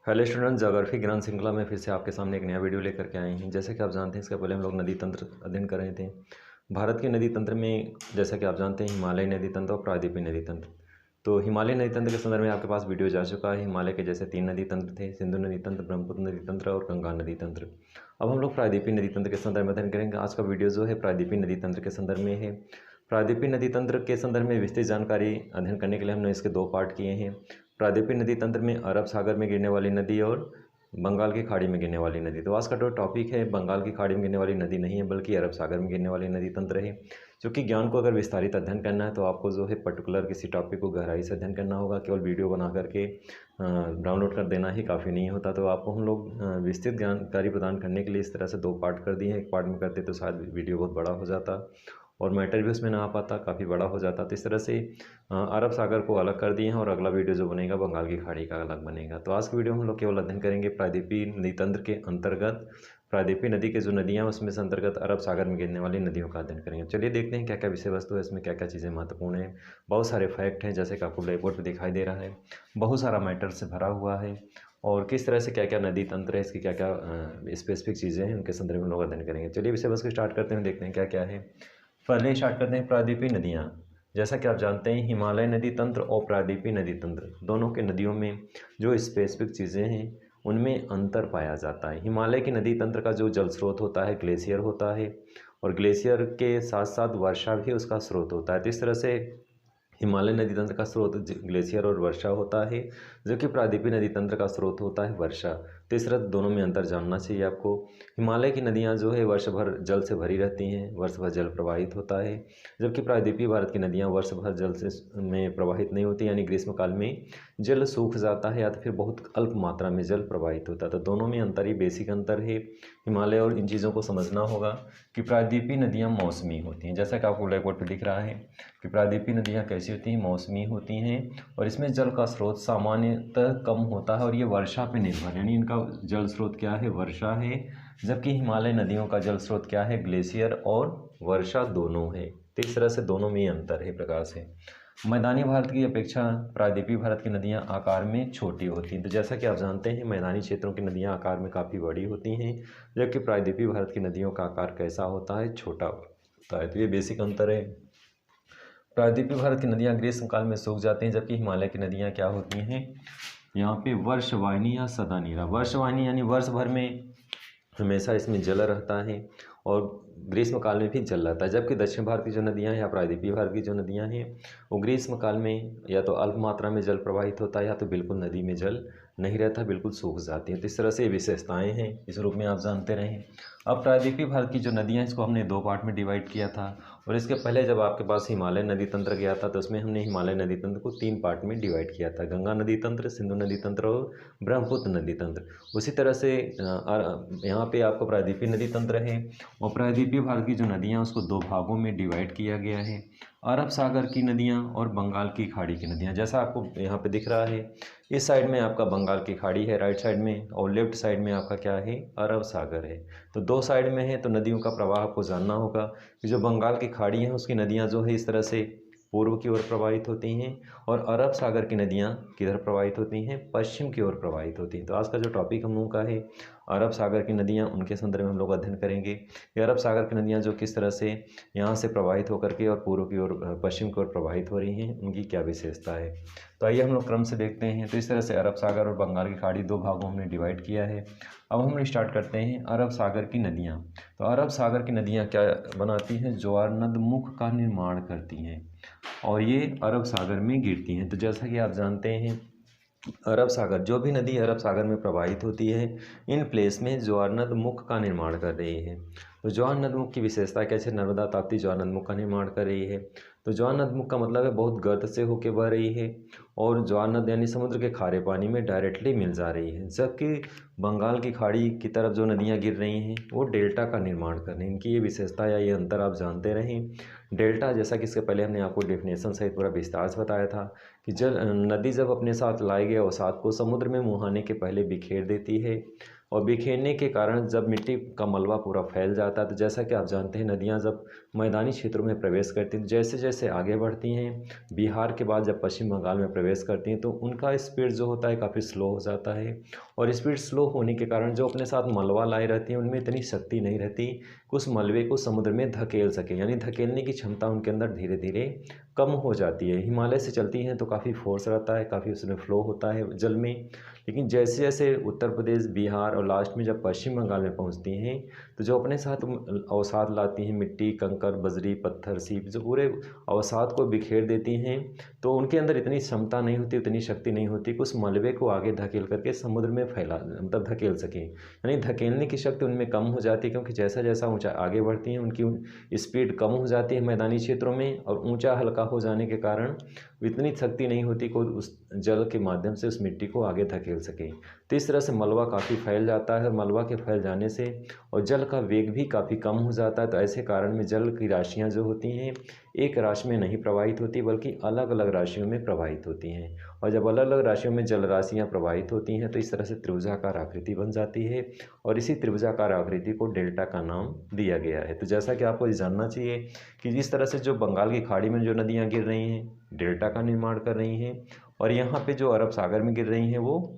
Hello student, geography ज्ञान श्रृंखला में फिर से आपके सामने एक नया वीडियो लेकर के आए हैं। जैसे कि आप जानते हैं, इसके पहले हम लोग नदी तंत्र अध्ययन कर रहे थे। भारत के नदी तंत्र में जैसा कि आप जानते हैं, हिमालयी नदी तंत्र और प्रायद्वीपीय नदी तंत्र। तो हिमालयी नदी तंत्र के संदर्भ में आपके पास वीडियो जा चुका है। हिमालय के जैसे 3 नदी तंत्र थे: सिंधु नदी तंत्र, ब्रह्मपुत्र नदी तंत्र और गंगा नदी तंत्र। अब हम लोग प्रायद्वीपीय नदी तंत्र के संदर्भ में अध्ययन करेंगे। आज का वीडियो जो है प्रायद्वीपीय नदी तंत्र के संदर्भ में है। प्रायद्वीपीय नदी तंत्र के संदर्भ में विस्तृत जानकारी अध्ययन करने के लिए हमने इसके 2 पार्ट किए हैं। प्रायद्वीपीय नदी तंत्र में अरब सागर में गिरने वाली नदी और बंगाल की खाड़ी में गिरने वाली नदी। तो आज का जो टॉपिक है, बंगाल की खाड़ी में गिरने वाली नदी नहीं है, बल्कि अरब सागर में गिरने वाली नदी तंत्र है। क्योंकि ज्ञान को अगर विस्तारित अध्ययन करना है तो आपको जो है पर्टिकुलर किसी टॉपिक को गहराई से अध्ययन करना होगा। केवल वीडियो बना करके डाउनलोड कर देना ही काफ़ी नहीं होता। तो आपको हम लोग विस्तृत जानकारी प्रदान करने के लिए इस तरह से 2 पार्ट कर दिए हैं। एक पार्ट में करते तो शायद वीडियो बहुत बड़ा हो जाता और मैटर भी उसमें ना आ पाता, काफ़ी बड़ा हो जाता। तो इस तरह से अरब सागर को अलग कर दिए हैं और अगला वीडियो जो बनेगा बंगाल की खाड़ी का अलग बनेगा। तो आज की वीडियो में हम लोग केवल अध्ययन करेंगे प्रायद्वीपीय नदी तंत्र के अंतर्गत प्रायद्वीपीय नदी के जो नदियाँ उसमें से अंतर्गत अरब सागर में गिरने वाली नदियों का अध्ययन करेंगे। चलिए देखते हैं क्या क्या विषय वस्तु है, इसमें क्या क्या चीज़ें महत्वपूर्ण है। बहुत सारे फैक्ट हैं, जैसे कि आपको ब्लैक बोर्ड पर दिखाई दे रहा है। बहुत सारा मैटर से भरा हुआ है और किस तरह से क्या क्या नदी तंत्र है, इसकी क्या क्या स्पेसिफिक चीज़ें हैं, उनके संदर्भ में लोग अध्ययन करेंगे। चलिए विषय वस्तु स्टार्ट करते हैं, देखते हैं क्या क्या है। पहले स्टार्ट करते हैं प्रायद्वीपीय नदियाँ। जैसा कि आप जानते हैं, हिमालय नदी तंत्र और प्रायद्वीपीय नदी तंत्र दोनों के नदियों में जो स्पेसिफिक चीज़ें हैं उनमें अंतर पाया जाता है। हिमालय की नदी तंत्र का जो जल स्रोत होता है ग्लेशियर होता है और ग्लेशियर के साथ साथ वर्षा भी उसका स्रोत होता है। तो इस तरह से हिमालय नदी तंत्र का स्रोत ग्लेशियर और वर्षा होता है, जबकि प्रायद्वीपीय नदी तंत्र का स्रोत होता है वर्षा। तो इस तरह दोनों में अंतर जानना चाहिए आपको। हिमालय की नदियां जो है वर्ष भर जल से भरी रहती हैं, वर्ष भर जल प्रवाहित होता है, जबकि प्रायद्वीपीय भारत की नदियां वर्ष भर जल से में प्रवाहित नहीं होती, यानी ग्रीष्मकाल में जल सूख जाता है या तो फिर बहुत अल्प मात्रा में जल प्रवाहित होता है। तो दोनों में अंतर ही बेसिक अंतर है हिमालय। और इन चीज़ों को समझना होगा कि प्रायद्वीपीय नदियाँ मौसमी होती हैं, जैसा कि आपको ब्लैक बोर्ड पर दिख रहा है कि प्रायद्वीपीय नदियाँ कैसी होती हैं, मौसमी होती हैं और इसमें जल का स्रोत सामान्यतः कम होता है और ये वर्षा पे निर्भर, यानी इनका जल स्रोत क्या है, वर्षा है। जबकि हिमालय नदियों का जल स्रोत क्या है, ग्लेशियर और वर्षा दोनों है। तो इस तरह से दोनों में अंतर है प्रकार से। मैदानी भारत की अपेक्षा प्रायद्वीपीय भारत की नदियाँ आकार में छोटी होती हैं। तो जैसा कि आप जानते हैं, मैदानी क्षेत्रों की नदियाँ आकार में काफ़ी बड़ी होती हैं, जबकि प्रायद्वीपीय भारत की नदियों का आकार कैसा होता है, छोटा होता है। तो ये बेसिक अंतर है। प्रायद्वीपीय भारत की नदियाँ ग्रीष्मकाल में सूख जाती हैं, जबकि हिमालय की नदियाँ क्या होती हैं, यहाँ पे वर्षवाहिनी या सदा नीरा। वर्षवाहिनी यानी वर्ष भर में हमेशा इसमें जल रहता है और ग्रीष्मकाल में भी जल रहता है। जबकि दक्षिण भारत की जो नदियाँ हैं या प्रायद्वीपीय भारत की जो नदियाँ हैं वो ग्रीष्मकाल में या तो अल्प मात्रा में जल प्रवाहित होता है या तो बिल्कुल नदी में जल नहीं रहता, बिल्कुल सूख जाती हैं। तो इस तरह से ये विशेषताएँ हैं, इस रूप में आप जानते रहें। अब प्रायद्वीपीय भारत की जो नदियाँ, इसको हमने 2 पार्ट में डिवाइड किया था और इसके पहले जब आपके पास हिमालय नदी तंत्र गया था तो उसमें हमने हिमालय नदी तंत्र को 3 पार्ट में डिवाइड किया था: गंगा नदी तंत्र, सिंधु नदी तंत्र और ब्रह्मपुत्र नदी तंत्र। उसी तरह से यहाँ पे आपको प्रायद्वीपीय नदी तंत्र है और प्रायद्वीपीय भारत की जो नदियाँ उसको 2 भागों में डिवाइड किया गया है: अरब सागर की नदियाँ और बंगाल की खाड़ी की नदियाँ। जैसा आपको यहाँ पे दिख रहा है, इस साइड में आपका बंगाल की खाड़ी है राइट साइड में और लेफ्ट साइड में आपका क्या है, अरब सागर है। तो 2 साइड में है, तो नदियों का प्रवाह आपको जानना होगा कि जो बंगाल की खाड़ी है उसकी नदियाँ जो है इस तरह से पूर्व की ओर प्रवाहित होती हैं और अरब सागर की नदियाँ किधर प्रवाहित होती हैं, पश्चिम की ओर प्रवाहित होती हैं। तो आज का जो टॉपिक हम लोगों का है अरब सागर की नदियाँ, उनके संदर्भ में हम लोग अध्ययन करेंगे कि अरब सागर की नदियाँ जो किस तरह से यहाँ से प्रवाहित होकर के और पूर्व की ओर पश्चिम की ओर प्रवाहित हो रही हैं, उनकी क्या विशेषता है। तो आइए हम लोग क्रम से देखते हैं। तो इस तरह से अरब सागर और बंगाल की खाड़ी 2 भागों में हमने डिवाइड किया है। अब हम स्टार्ट करते हैं अरब सागर की नदियाँ। तो अरब सागर की नदियाँ क्या बनाती हैं, ज्वारनद मुख का निर्माण करती हैं और ये अरब सागर में गिरती हैं। तो जैसा कि आप जानते हैं, अरब सागर, जो भी नदी अरब सागर में प्रवाहित होती है, इन प्लेस में ज्वारनद मुख का निर्माण कर रही है। तो ज्वारनद मुख की विशेषता कैसे, नर्मदा ताप्ती ज्वारनद मुख का निर्माण कर रही है। तो ज्वारनद मुख का मतलब है बहुत गर्त से होकर बह रही है और ज्वारनद यानी समुद्र के खारे पानी में डायरेक्टली मिल जा रही है। जबकि बंगाल की खाड़ी की तरफ जो नदियाँ गिर रही हैं वो डेल्टा का निर्माण कर रही हैं। इनकी ये विशेषता या ये अंतर आप जानते रहें। डेल्टा, जैसा कि इसके पहले हमने आपको डेफिनेशन सहित पूरा विस्तार से बताया था कि जल नदी जब अपने साथ लाए गए अवसाद को समुद्र में मुहाने के पहले बिखेर देती है और बिखेरने के कारण जब मिट्टी का मलबा पूरा फैल जाता है, तो जैसा कि आप जानते हैं नदियाँ जब मैदानी क्षेत्रों में प्रवेश करती हैं, जैसे जैसे आगे बढ़ती हैं, बिहार के बाद जब पश्चिम बंगाल में प्रवेश करती हैं, तो उनका स्पीड जो होता है काफ़ी स्लो हो जाता है। और स्पीड स्लो होने के कारण जो अपने साथ मलबा लाए रहती हैं उनमें इतनी शक्ति नहीं रहती कि उस मलबे को समुद्र में धकेल सकें, यानी धकेलने की क्षमता उनके अंदर धीरे धीरे कम हो जाती है। हिमालय से चलती हैं तो काफ़ी फोर्स रहता है, काफ़ी उसमें फ्लो होता है जल में, लेकिन जैसे जैसे उत्तर प्रदेश, बिहार और लास्ट में जब पश्चिम बंगाल में पहुंचती हैं, तो जो अपने साथ अवसाद लाती हैं, मिट्टी, कंकर, बजरी, पत्थर, सीप, जो पूरे अवसाद को बिखेर देती हैं, तो उनके अंदर इतनी क्षमता नहीं होती, उतनी शक्ति नहीं होती कि उस मलबे को आगे धकेल करके समुद्र में फैला, मतलब धकेल सकें। यानी धकेलने की शक्ति उनमें कम हो जाती है, क्योंकि जैसा जैसा ऊँचा आगे बढ़ती हैं उनकी स्पीड कम हो जाती है मैदानी क्षेत्रों में, और ऊँचा हल्का हो जाने के कारण इतनी शक्ति नहीं होती कि उस जल के माध्यम से उस मिट्टी को आगे धकेल सके। तो इस तरह से मलबा काफ़ी फैल जाता है, और मलबा के फैल जाने से और जल का वेग भी काफ़ी कम हो जाता है। तो ऐसे कारण में जल की राशियाँ जो होती हैं एक राशि में नहीं प्रवाहित होती, बल्कि अलग अलग राशियों में प्रवाहित होती हैं। और जब अलग अलग राशियों में जल राशियाँ प्रवाहित होती हैं, तो इस तरह से त्रिभुजाकार आकृति बन जाती है, और इसी त्रिभुजाकार आकृति को डेल्टा का नाम दिया गया है। तो जैसा कि आपको ये जानना चाहिए कि जिस तरह से जो बंगाल की खाड़ी में जो नदियाँ गिर रही हैं डेल्टा का निर्माण कर रही हैं, और यहाँ पे जो अरब सागर में गिर रही हैं वो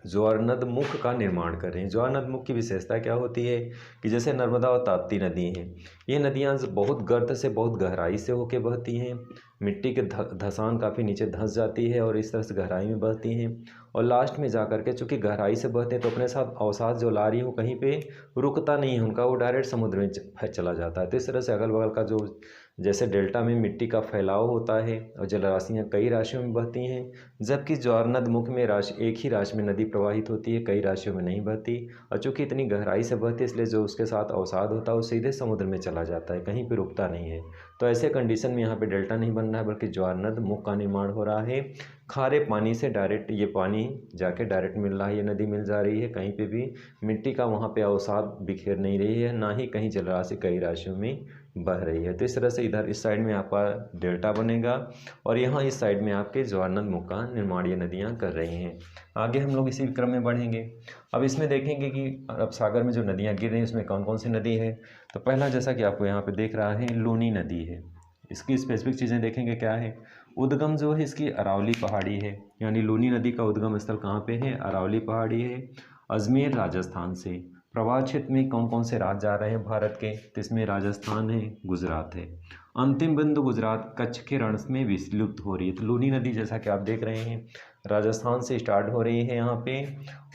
ज्वारनद मुख का निर्माण कर रही हैं। ज्वारनद मुख की विशेषता क्या होती है कि जैसे नर्मदा और ताप्ती नदी हैं, ये नदियाँ बहुत गर्त से, बहुत गहराई से होकर बहती हैं, मिट्टी के धंसान काफ़ी नीचे धंस जाती है और इस तरह से गहराई में बहती हैं, और लास्ट में जा कर के चूँकि गहराई से बहते हैं तो अपने साथ अवसाद जो ला रही हो कहीं पे रुकता नहीं है उनका, वो डायरेक्ट समुद्र में चला जाता है। तो इस तरह से अगल बगल का जो जैसे डेल्टा में मिट्टी का फैलाव होता है और जलराशियाँ कई राशियों में बहती हैं, जबकि ज्वारनद मुख में राशि एक ही राशि में नदी प्रवाहित होती है, कई राशियों में नहीं बहती, और चूँकि इतनी गहराई से बहती है इसलिए जो उसके साथ अवसाद होता है वो सीधे समुद्र में चला जाता है, कहीं पर रुकता नहीं है। तो ऐसे कंडीशन में यहाँ पे डेल्टा नहीं बन रहा है, बल्कि ज्वारनद मुख का निर्माण हो रहा है। खारे पानी से डायरेक्ट ये पानी जाके डायरेक्ट मिल रहा है, ये नदी मिल जा रही है, कहीं पे भी मिट्टी का वहाँ पे अवसाद बिखेर नहीं रही है, ना ही कहीं जलराशि कई राशियों में बह रही है। तो इस तरह से इधर इस साइड में आपका डेल्टा बनेगा, और यहाँ इस साइड में आपके ज्वारनद मुख का निर्माण ये नदियाँ कर रही हैं। आगे हम लोग इसी क्रम में बढ़ेंगे। अब इसमें देखेंगे कि अरब सागर में जो नदियाँ गिर रही हैं उसमें कौन कौन सी नदी है। तो पहला जैसा कि आपको यहाँ पे देख रहा है लूनी नदी है। इसकी स्पेसिफिक चीज़ें देखेंगे क्या है। उद्गम जो है इसकी अरावली पहाड़ी है, यानी लूनी नदी का उद्गम स्थल कहाँ पे है, अरावली पहाड़ी है, अजमेर राजस्थान से। प्रवाह क्षेत्र में कौन कौन से राज्य आ रहे हैं भारत के, तो इसमें राजस्थान है, गुजरात है। अंतिम बिंदु गुजरात कच्छ के रण में विलुप्त हो रही है। तो लूनी नदी जैसा कि आप देख रहे हैं राजस्थान से स्टार्ट हो रही है यहाँ पे,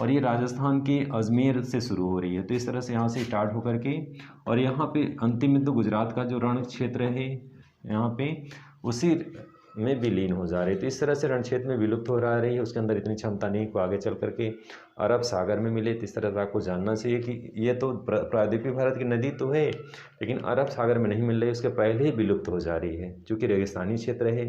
और ये राजस्थान के अजमेर से शुरू हो रही है। तो इस तरह से यहाँ से स्टार्ट होकर के और यहाँ पे अंतिम बिंदु गुजरात का जो रण क्षेत्र है यहाँ पे उसी में विलीन हो जा रही है। तो इस तरह से रण क्षेत्र में विलुप्त हो रही है, उसके अंदर इतनी क्षमता नहीं को आगे चल करके अरब सागर में मिले। तो इस तरह से आपको जानना चाहिए कि ये तो प्रायद्वीपीय भारत की नदी तो है, लेकिन अरब सागर में नहीं मिल रही, उसके पहले ही विलुप्त हो जा रही है, चूँकि रेगिस्तानी क्षेत्र है,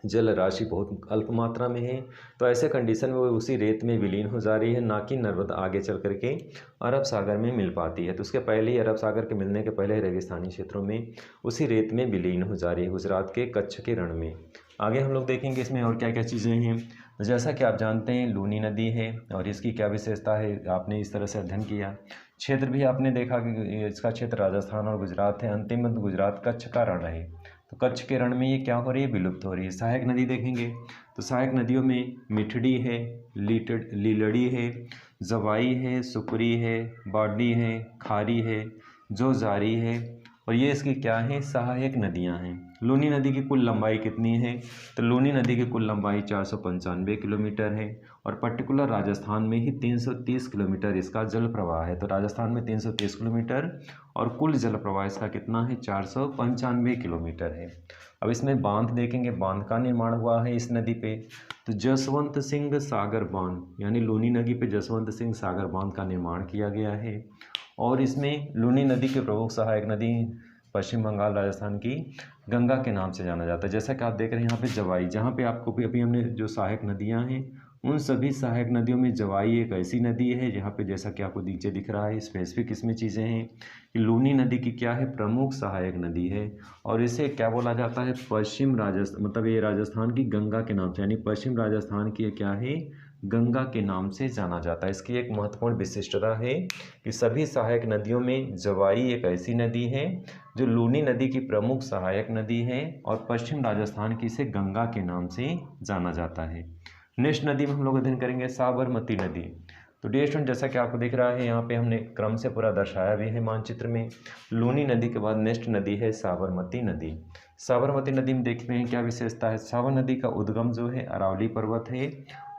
जल राशि बहुत अल्प मात्रा में है। तो ऐसे कंडीशन में वो उसी रेत में विलीन हो जा रही है, ना कि नर्मदा आगे चल करके अरब सागर में मिल पाती है। तो उसके पहले ही अरब सागर के मिलने के पहले रेगिस्तानी क्षेत्रों में उसी रेत में विलीन हो जा रही है, गुजरात के कच्छ के रण में। आगे हम लोग देखेंगे इसमें और क्या क्या चीज़ें हैं। जैसा कि आप जानते हैं लूनी नदी है और इसकी क्या विशेषता है, आपने इस तरह से अध्ययन किया। क्षेत्र भी आपने देखा कि इसका क्षेत्र राजस्थान और गुजरात है, अंतिम गुजरात कच्छ का रण है। तो कच्छ के रण में ये क्या हो रही है, विलुप्त हो रही है। सहायक नदी देखेंगे तो सहायक नदियों में मिठड़ी है, लीलड़ी है, जवाई है, सुकरी है, बाडी है, खारी है, जो जारी है, और ये इसकी क्या है, सहायक नदियां हैं। लूनी नदी की कुल लंबाई कितनी है, तो लूनी नदी की कुल लंबाई 495 किलोमीटर है, और पर्टिकुलर राजस्थान में ही 330 किलोमीटर इसका जल प्रवाह है। तो राजस्थान में 330 किलोमीटर और कुल जल प्रवाह इसका कितना है, 495 किलोमीटर है। अब इसमें बांध देखेंगे, बांध का निर्माण हुआ है इस नदी पे, तो जसवंत सिंह सागर बांध, यानी लूनी नदी पे जसवंत सिंह सागर बांध का निर्माण किया गया है। और इसमें लूनी नदी के प्रमुख सहायक नदी पश्चिम बंगाल राजस्थान की गंगा के नाम से जाना जाता है। जैसा कि आप देख रहे हैं यहाँ पे जवाई, जहाँ पे आपको अभी हमने जो सहायक नदियाँ हैं उन सभी सहायक नदियों में जवाई एक ऐसी नदी है जहाँ पे जैसा कि आपको नीचे दिख रहा है स्पेसिफिक इसमें चीज़ें हैं कि लूनी नदी की क्या है, प्रमुख सहायक नदी है, और इसे क्या बोला जाता है, पश्चिम राजस्थान, मतलब ये राजस्थान की गंगा के नाम से, यानी पश्चिम राजस्थान की क्या है, गंगा के नाम से जाना जाता है। इसकी एक महत्वपूर्ण विशिष्टता है कि सभी सहायक नदियों में जवाई एक ऐसी नदी है जो लूनी नदी की प्रमुख सहायक नदी है और पश्चिम राजस्थान की इसे गंगा के नाम से जाना जाता है। नेक्स्ट नदी में हम लोग अध्ययन करेंगे साबरमती नदी। तो डियर स्टूडेंट, जैसा कि आपको दिख रहा है यहाँ पे हमने क्रम से पूरा दर्शाया भी है मानचित्र में। लूनी नदी के बाद नेक्स्ट नदी है साबरमती नदी। साबरमती नदी में देखते हैं क्या विशेषता है। साबरमती नदी का उद्गम जो है अरावली पर्वत है,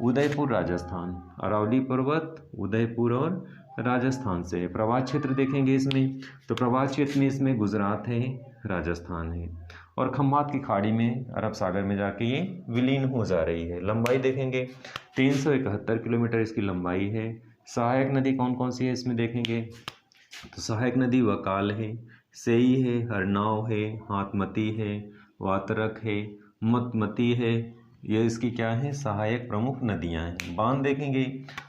उदयपुर राजस्थान। अरावली पर्वत उदयपुर और राजस्थान से है। प्रवाह क्षेत्र देखेंगे इसमें, तो प्रवाह क्षेत्र में इसमें गुजरात है, राजस्थान है, और खम्भात की खाड़ी में अरब सागर में जाके ये विलीन हो जा रही है। लंबाई देखेंगे 371 किलोमीटर इसकी लंबाई है। सहायक नदी कौन कौन सी है इसमें देखेंगे, तो सहायक नदी वकाल है, सेई है, हरनाव है, हाथमती है, वातरक है, मतमती है। ये इसकी क्या है, सहायक प्रमुख नदियां हैं। बांध देखेंगे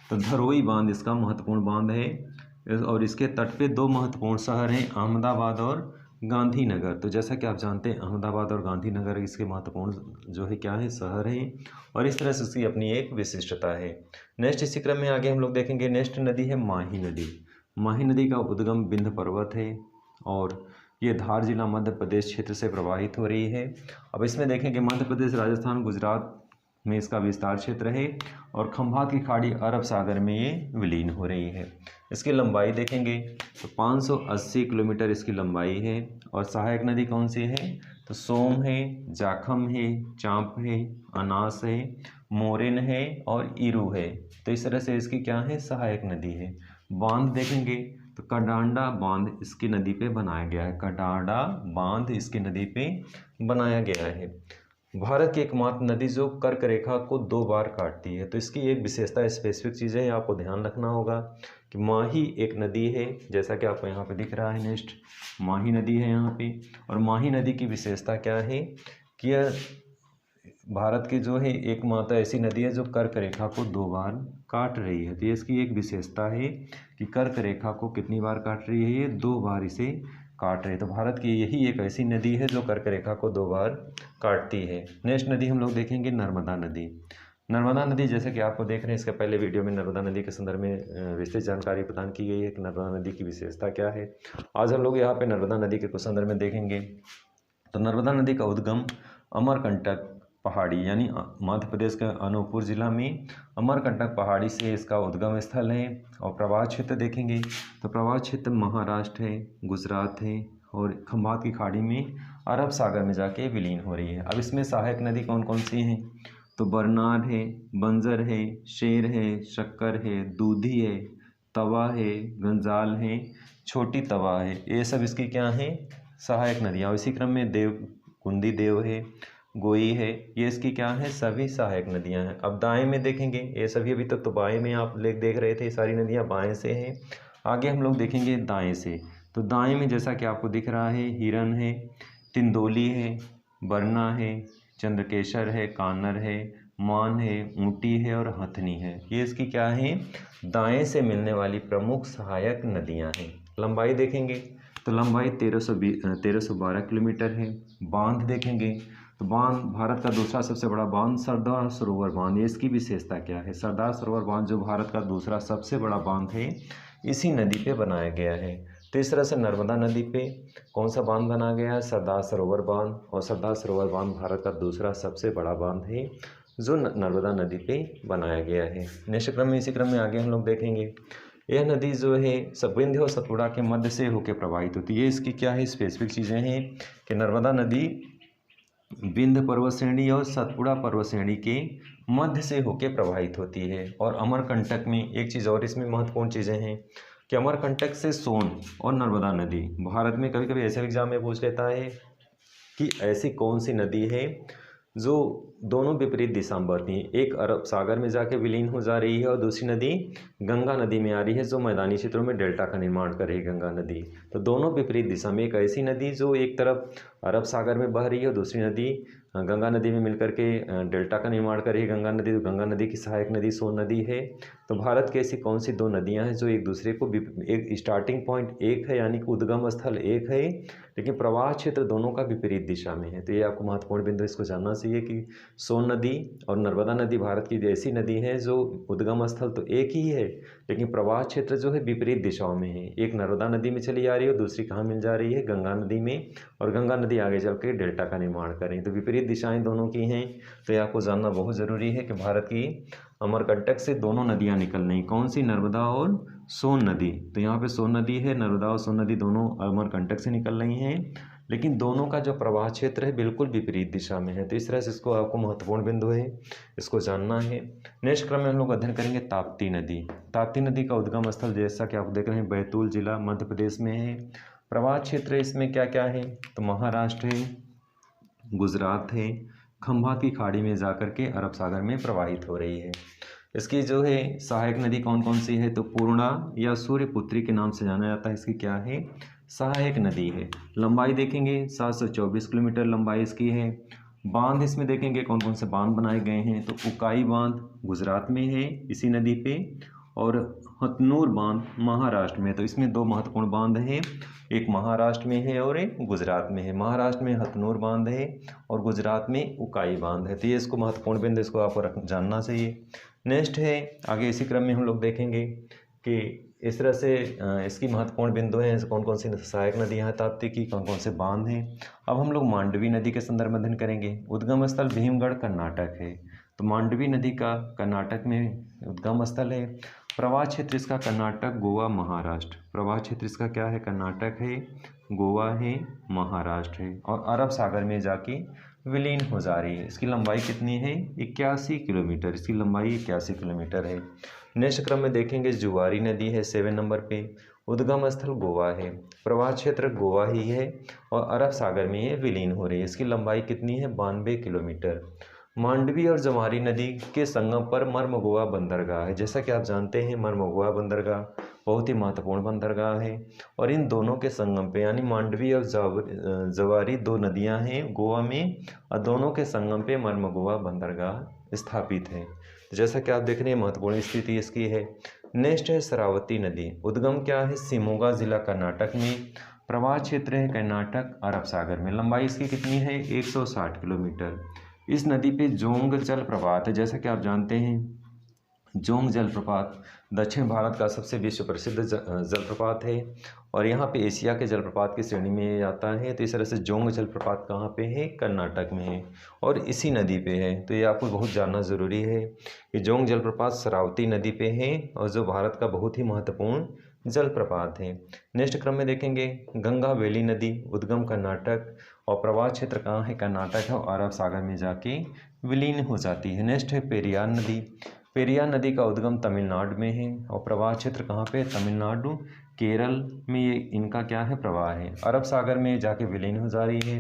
तो धरोई बांध इसका महत्वपूर्ण बांध है और इसके तट पे दो महत्वपूर्ण शहर हैं, अहमदाबाद और गांधीनगर। तो जैसा कि आप जानते हैं अहमदाबाद और गांधीनगर इसके महत्वपूर्ण जो है क्या है, शहर हैं और इस तरह से उसकी अपनी एक विशिष्टता है। नेक्स्ट इसी क्रम में आगे हम लोग देखेंगे नेक्स्ट नदी है माही नदी। माही नदी का उद्गम विंध्य पर्वत है और ये धार जिला मध्य प्रदेश क्षेत्र से प्रवाहित हो रही है। अब इसमें देखेंगे मध्य प्रदेश, राजस्थान, गुजरात में इसका विस्तार क्षेत्र है और खंभात की खाड़ी अरब सागर में ये विलीन हो रही है। इसकी लंबाई देखेंगे तो 580 किलोमीटर इसकी लंबाई है। और सहायक नदी कौन सी है, तो सोम है, जाखम है, चांप है, अनास है, मोरिन है और ईरू है। तो इस तरह से इसकी क्या है, सहायक नदी है। बांध देखेंगे तो कडांडा बांध इसकी नदी पे बनाया गया है। कडांडा बांध इसकी नदी पे बनाया गया है। भारत की एकमात्र नदी जो कर्क रेखा को 2 बार काटती है। तो इसकी एक विशेषता स्पेसिफिक चीज़ें आपको ध्यान रखना होगा कि माही एक नदी है, जैसा कि आपको यहाँ पे दिख रहा है। नेक्स्ट माही नदी है यहाँ पे, और माही नदी की विशेषता क्या है कि यह भारत की जो है एकमात्र ऐसी नदी है जो कर्क रेखा को 2 बार काट रही है। तो ये इसकी एक विशेषता है कि कर्क रेखा को कितनी बार काट रही है, ये 2 बार इसे काट रही है। तो भारत की यही एक ऐसी नदी है जो कर्क रेखा को 2 बार काटती है। नेक्स्ट नदी हम लोग देखेंगे नर्मदा नदी। नर्मदा नदी जैसे कि आपको देख रहे हैं, इसके पहले वीडियो में नर्मदा नदी के संदर्भ में विस्तृत जानकारी प्रदान की गई है कि नर्मदा नदी की विशेषता क्या है। आज हम लोग यहाँ पे नर्मदा नदी के कुछ संदर्भ में देखेंगे। तो नर्मदा नदी का उद्गम अमरकंटक पहाड़ी यानी मध्य प्रदेश के अनूपपुर जिला में अमरकंटक पहाड़ी से इसका उद्गम स्थल है। और प्रवाह क्षेत्र देखेंगे तो प्रवाह क्षेत्र महाराष्ट्र है, गुजरात है और खंभात की खाड़ी में अरब सागर में जाके विलीन हो रही है। अब इसमें सहायक नदी कौन कौन सी हैं, तो बरनार है, बंजर है, शेर है, शक्कर है, दूधी है, तवा है, गंजाल है, छोटी तवा है। ये सब इसकी क्या है, सहायक नदियाँ। और इसी क्रम में कुंदी देव है, गोई है, ये इसकी क्या है, सभी सहायक नदियां हैं। अब दाएं में देखेंगे, ये सभी अभी तक तो बाएं में आप देख रहे थे, सारी नदियां बाएं से हैं। आगे हम लोग देखेंगे दाएं से। तो दाएं में जैसा कि आपको दिख रहा है, हिरन है, तिंदोली है, बरना है, चंद्रकेशर है, कानर है, मान है, ऊटी है और हथनी है। ये इसकी क्या है, दाएं से मिलने वाली प्रमुख सहायक नदियाँ हैं। लंबाई देखेंगे तो लंबाई 1312 किलोमीटर है। बांध देखेंगे तो बांध भारत का दूसरा सबसे बड़ा बांध सरदार सरोवर बांध। ये इसकी विशेषता क्या है, सरदार सरोवर बांध जो भारत का दूसरा सबसे बड़ा बांध है, इसी नदी पे बनाया गया है। तो इस तरह से नर्मदा नदी पे कौन सा बांध बनाया गया है, सरदार सरोवर बांध। और सरदार सरोवर बांध भारत का दूसरा सबसे बड़ा बांध है जो नर्मदा नदी पे बनाया गया है। नेक्स्ट क्रम में इसी क्रम में आगे हम लोग देखेंगे, यह नदी जो है विंध्य और सतपुड़ा के मध्य से होकर प्रवाहित होती है। ये इसकी क्या है, स्पेसिफिक चीज़ें हैं कि नर्मदा नदी विंध्य पर्वत श्रेणी और सतपुड़ा पर्वत श्रेणी के मध्य से होकर प्रवाहित होती है। और अमरकंटक में एक चीज़ और इसमें महत्वपूर्ण चीज़ें हैं कि अमरकंटक से सोन और नर्मदा नदी, भारत में कभी कभी ऐसे एग्जाम में पूछ लेता है कि ऐसी कौन सी नदी है जो दोनों विपरीत दिशा में बहती हैं, एक अरब सागर में जाके विलीन हो जा रही है और दूसरी नदी गंगा नदी में आ रही है जो मैदानी क्षेत्रों में डेल्टा का निर्माण कर रही है, गंगा नदी। तो दोनों विपरीत दिशा में एक ऐसी नदी जो एक तरफ अरब सागर में बह रही है और दूसरी नदी गंगा नदी में मिलकर के डेल्टा का निर्माण कर रही है, गंगा नदी। तो गंगा नदी की सहायक नदी सोन नदी है। तो भारत की ऐसी कौन सी 2 नदियाँ हैं जो एक दूसरे को, एक स्टार्टिंग पॉइंट एक है यानी कि उद्गम स्थल एक है, लेकिन प्रवाह क्षेत्र दोनों का विपरीत दिशा में है। तो ये आपको महत्वपूर्ण बिंदु इसको जानना चाहिए कि सोन नदी और नर्मदा नदी भारत की ऐसी नदी है जो उद्गम स्थल तो एक ही है, लेकिन प्रवाह क्षेत्र जो है विपरीत दिशाओं में है। एक नर्मदा नदी में चली जा रही है और दूसरी कहाँ मिल जा रही है, गंगा नदी में, और गंगा नदी आगे चल के डेल्टा का निर्माण कर रही है। तो विपरीत दिशाएं दोनों की हैं। तो ये आपको जानना बहुत ज़रूरी है कि भारत की अमरकंटक से दोनों नदियाँ निकल रही, कौन सी, नर्मदा और सोन नदी। तो यहाँ पे सोन नदी है, नर्मदा और सोन नदी दोनों अमरकंटक से निकल रही हैं, लेकिन दोनों का जो प्रवाह क्षेत्र है बिल्कुल विपरीत दिशा में है। तो इस तरह से इसको आपको महत्वपूर्ण बिंदु है, इसको जानना है। नेक्स्ट क्रम में हम लोग अध्ययन करेंगे ताप्ती नदी। ताप्ती नदी का उद्गम स्थल जैसा कि आप देख रहे हैं बैतूल जिला मध्य प्रदेश में है। प्रवाह क्षेत्र इसमें क्या क्या है, तो महाराष्ट्र है, गुजरात है, खंभात की खाड़ी में जाकर के अरब सागर में प्रवाहित हो रही है। इसकी जो है सहायक नदी कौन कौन सी है, तो पूर्णा या सूर्यपुत्री के नाम से जाना जाता है। इसकी क्या है, सहायक नदी है। लंबाई देखेंगे 724 किलोमीटर लंबाई इसकी है। बांध इसमें देखेंगे कौन कौन से बांध बनाए गए हैं, तो उकाई बांध गुजरात में है इसी नदी पे, और हथनूर बांध महाराष्ट्र में। तो इसमें दो महत्वपूर्ण बांध हैं, एक महाराष्ट्र में है और एक गुजरात में है। महाराष्ट्र में हथनूर बांध है और गुजरात में उकाई बांध है। तो ये इसको महत्वपूर्ण बिंदु इसको आपको जानना चाहिए। नेक्स्ट है आगे इसी क्रम में हम लोग देखेंगे कि इस तरह से इसकी महत्वपूर्ण बिंदु हैं, कौन कौन सी सहायक नदियाँ हैं ताप्ती की, कौन कौन से बांध हैं। अब हम लोग मांडवी नदी के संदर्भ में अध्ययन करेंगे। उद्गम स्थल भीमगढ़ कर्नाटक है, तो मांडवी नदी का कर्नाटक में उद्गम स्थल है। प्रवाह क्षेत्र इसका कर्नाटक, गोवा, महाराष्ट्र। प्रवाह क्षेत्र इसका क्या है, कर्नाटक है, गोवा है, महाराष्ट्र है, और अरब सागर में जाके विलीन हो जा रही है। इसकी लंबाई कितनी है, 81 किलोमीटर। इसकी लंबाई 81 किलोमीटर है। नेक्स्ट क्रम में देखेंगे जुआरी नदी है 7 नंबर पे। उद्गम स्थल गोवा है, प्रवाह क्षेत्र गोवा ही है, और अरब सागर में ये विलीन हो रही है। इसकी लंबाई कितनी है, 92 किलोमीटर। मांडवी और जवारी नदी के संगम पर मर्मगोवा बंदरगाह है। जैसा कि आप जानते हैं मर्मगोवा बंदरगाह बहुत ही महत्वपूर्ण बंदरगाह है, और इन दोनों के संगम पे यानी मांडवी और जवारी दो नदियां हैं गोवा में, और दोनों के संगम पे मर्मगोवा बंदरगाह स्थापित है। जैसा कि आप देख रहे हैं महत्वपूर्ण स्थिति इसकी है। नेक्स्ट है शरावती नदी। उद्गम क्या है, शिमोगा जिला कर्नाटक में। प्रवाह क्षेत्र है कर्नाटक अरब सागर में। लंबाई इसकी कितनी है, 160 किलोमीटर। इस नदी पे जोंग जलप्रपात है। जैसा कि आप जानते हैं जोंग जलप्रपात दक्षिण भारत का सबसे विश्व प्रसिद्ध जलप्रपात है, और यहाँ पे एशिया के जलप्रपात की श्रेणी में आता है। तो इस तरह से जोंग जलप्रपात कहाँ पे है, कर्नाटक में है, और इसी नदी पे है। तो ये आपको बहुत जानना ज़रूरी है कि जोंग जलप्रपात शरावती नदी पे है, और जो भारत का बहुत ही महत्वपूर्ण जलप्रपात है। नेक्स्ट क्रम में देखेंगे गंगा वेली नदी। उद्गम कर्नाटक और प्रवाह क्षेत्र कहाँ है, कर्नाटक है, और अरब सागर में जाके विलीन हो जाती है। नेक्स्ट है पेरियार नदी। पेरियार नदी का उद्गम तमिलनाडु में है, और प्रवाह क्षेत्र कहाँ पे, तमिलनाडु, केरल में ये इनका क्या है, प्रवाह है। अरब सागर में जाके विलीन हो जा रही है।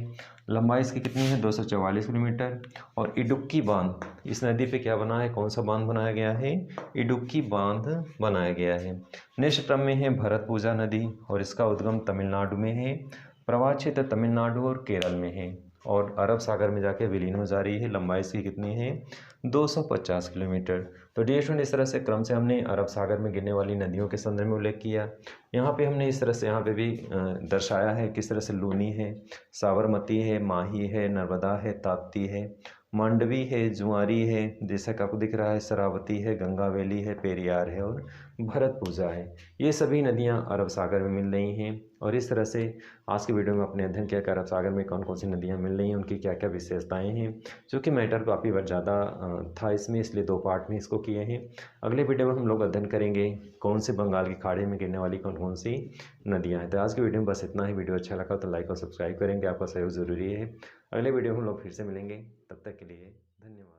लंबाई इसकी कितनी है, 244 किलोमीटर। और इडुक्की बांध इस नदी पे क्या बना है, कौन सा बांध बनाया गया है, इडुक्की बांध बनाया गया है। नेक्स्ट क्रम में है भरतपुजा नदी, और इसका उद्गम तमिलनाडु में है। प्रवाह क्षेत्र तमिलनाडु और केरल में है, और अरब सागर में जाके विलीन हो जा रही है। लंबाई इसकी कितनी है, 250 किलोमीटर। तो डियर स्टूडेंट इस तरह से क्रम से हमने अरब सागर में गिरने वाली नदियों के संदर्भ में उल्लेख किया। यहाँ पे हमने इस तरह से यहाँ पे भी दर्शाया है किस तरह से लूनी है, साबरमती है, माही है, नर्मदा है, ताप्ती है, मांडवी है, जुआरी है, जैसा कि आपको दिख रहा है, शरावती है, गंगा वैली है, पेरियार है, और भरतपुजा है। ये सभी नदियाँ अरब सागर में मिल रही हैं। और इस तरह से आज के वीडियो में अपने अध्ययन किया कि अरब सागर में कौन कौन सी नदियाँ मिल रही हैं, उनकी क्या क्या विशेषताएँ हैं। चूँकि मैटर काफ़ी ज़्यादा था इसमें, इसलिए 2 पार्ट में इसको किए हैं। अगले वीडियो में हम लोग अध्ययन करेंगे कौन से बंगाल की खाड़ी में गिरने वाली कौन कौन सी नदियाँ हैं। तो आज की वीडियो में बस इतना ही। वीडियो अच्छा लगा तो लाइक और सब्सक्राइब करेंगे, आपका सहयोग ज़रूरी है। अगले वीडियो में हम लोग फिर से मिलेंगे, तब तक के लिए धन्यवाद।